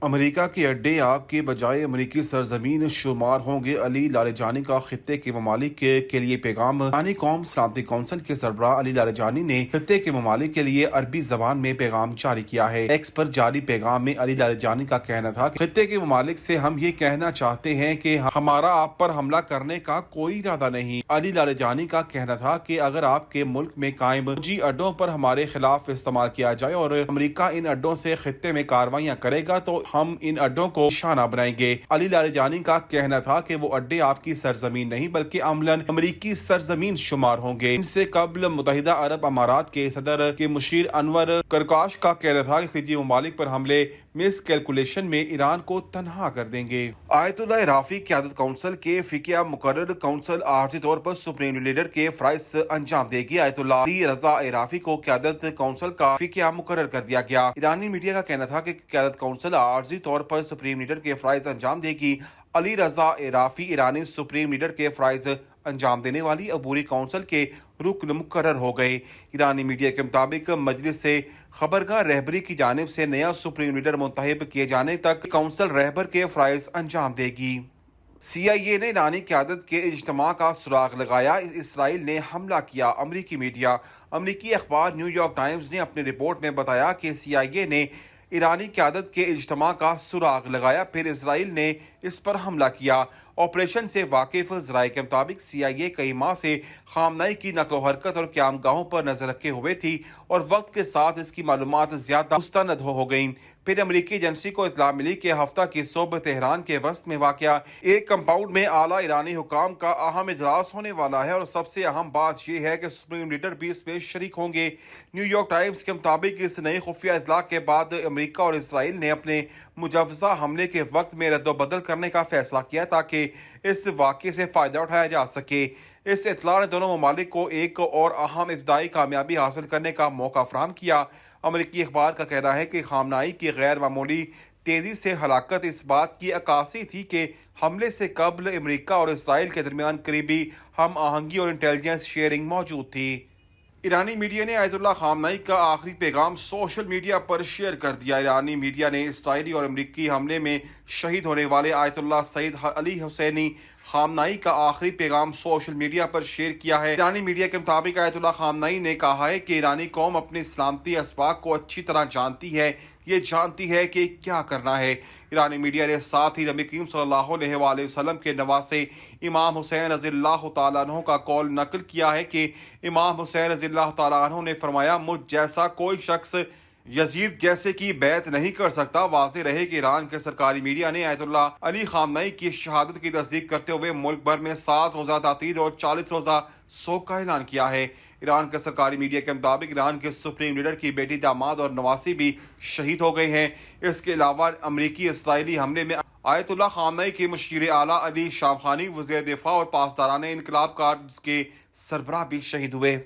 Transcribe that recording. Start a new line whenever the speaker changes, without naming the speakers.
امریکہ کے اڈے آپ کے بجائے امریکی سرزمین شمار ہوں گے، علی لاریجانی کا خطے کے ممالک کے لیے پیغام۔ ایرانی قوم سلامتی کونسل کے سربراہ علی لاریجانی نے خطے کے ممالک کے لیے عربی زبان میں پیغام جاری کیا ہے۔ ایکس پر جاری پیغام میں علی لاریجانی کا کہنا تھا کہ خطے کے ممالک سے ہم یہ کہنا چاہتے ہیں کہ ہمارا آپ پر حملہ کرنے کا کوئی ارادہ نہیں۔ علی لاریجانی کا کہنا تھا کہ اگر آپ کے ملک میں قائم فوجی اڈوں پر ہمارے خلاف استعمال کیا جائے اور امریکہ ان اڈوں سے خطے میں کارروائیاں کرے گا تو ہم ان اڈوں کو نشانہ بنائیں گے۔ علی لاریجانی کا کہنا تھا کہ وہ اڈے آپ کی سرزمین نہیں بلکہ عملاً امریکی سرزمین شمار ہوں گے۔ ان سے قبل متحدہ عرب امارات کے صدر کے مشیر انور کرکاش کا کہنا تھا کہ خلیجی ممالک پر حملے مس کیلکولیشن میں ایران کو تنہا کر دیں گے۔ آیت اللہ رافی قیادت کونسل کے فقیہ مقرر کونسل عارضی طور پر سپریم لیڈر کے فرائض انجام دے گی۔ آیت اللہ علی رضا رافی کو قیادت کونسل کا فقیہ مقرر کر دیا گیا۔ ایرانی میڈیا کا کہنا تھا کہ قیادت کونسل عارضی طور پر سپریم لیڈر کے فرائض انجام دے گی۔ علی رضا رافی ایرانی سپریم لیڈر کے فرائض انجام دینے والی عبوری کونسل کے رکن مقرر ہو گئے۔ ایرانی میڈیا کے مطابق مجلس سے خبرگاہ رہبری کی جانب سے نیا سپریم لیڈر منتخب کیے جانے تک کونسل رہبر کے فرائض انجام دے گی۔ CIA نے ایرانی قیادت کے اجتماع کا سراغ لگایا، اسرائیل نے حملہ کیا۔ امریکی میڈیا امریکی اخبار نیو یارک ٹائمز نے اپنی رپورٹ میں بتایا کہ CIA نے ایرانی قیادت کے اجتماع کا سراغ لگایا، پھر اسرائیل نے اس پر حملہ کیا۔ آپریشن سے واقف ذرائع کے مطابق CIA کئی ماہ سے خامنئی کی نقل و حرکت اور قیام گاہوں پر نظر رکھے ہوئے تھی اور وقت کے ساتھ اس کی معلومات زیادہ مستند ہو گئیں۔ پھر امریکی ایجنسی کو اطلاع ملی کہ ہفتہ کی صبح تہران کے وسط میں واقع ایک کمپاؤنڈ میں اعلیٰ ایرانی حکام کا اہم اجلاس ہونے والا ہے اور سب سے اہم بات یہ ہے کہ سپریم لیڈر بھی اس میں شریک ہوں گے۔ نیو یارک ٹائمز کے مطابق اس نئی خفیہ اطلاع کے بعد امریکہ اور اسرائیل نے اپنے مجوزہ حملے کے وقت میں رد و بدل کرنے کا فیصلہ کیا تاکہ اس واقعے سے فائدہ اٹھایا جا سکے۔ اس اطلاع نے دونوں ممالک کو ایک اور اہم ابتدائی کامیابی حاصل کرنے کا موقع فراہم کیا۔ امریکی اخبار کا کہنا ہے کہ خامنئی کی غیر معمولی تیزی سے ہلاکت اس بات کی عکاسی تھی کہ حملے سے قبل امریکہ اور اسرائیل کے درمیان قریبی ہم آہنگی اور انٹیلیجنس شیئرنگ موجود تھی۔ ایرانی میڈیا نے آیت اللہ خامنئی کا آخری پیغام سوشل میڈیا پر شیئر کر دیا۔ ایرانی میڈیا نے اسرائیلی اور امریکی حملے میں شہید ہونے والے آیت اللہ سید علی حسینی خامنئی کا آخری پیغام سوشل میڈیا پر شیئر کیا ہے۔ ایرانی میڈیا کے مطابق آیت اللہ خامنئی نے کہا ہے کہ ایرانی قوم اپنی سلامتی اسباق کو اچھی طرح جانتی ہے، یہ جانتی ہے کہ کیا کرنا ہے۔ ایرانی میڈیا نے ساتھ ہی نبی کریم صلی اللہ علیہ وآلہ وسلم کے نواسے امام حسین رضی اللہ تعالیٰ عنہ کا قول نقل کیا ہے کہ امام حسین رضی اللہ تعالیٰ عنہ نے فرمایا، مجھ جیسا کوئی شخص یزید جیسے کی بیعت نہیں کر سکتا۔ واضح رہے کہ ایران کے سرکاری میڈیا نے آیت اللہ علی خامنئی کی شہادت کی تصدیق کرتے ہوئے ملک بھر میں 7 روزہ تعطیل اور 40 روزہ سوگ کا اعلان کیا ہے۔ ایران کے سرکاری میڈیا کے مطابق ایران کے سپریم لیڈر کی بیٹی، داماد اور نواسی بھی شہید ہو گئے ہیں۔ اس کے علاوہ امریکی اسرائیلی حملے میں آیت اللہ خامنئی کے مشیر اعلیٰ علی شامخانی، وزیر دفاع اور پاسداران انقلاب کارز کے سربراہ بھی شہید ہوئے۔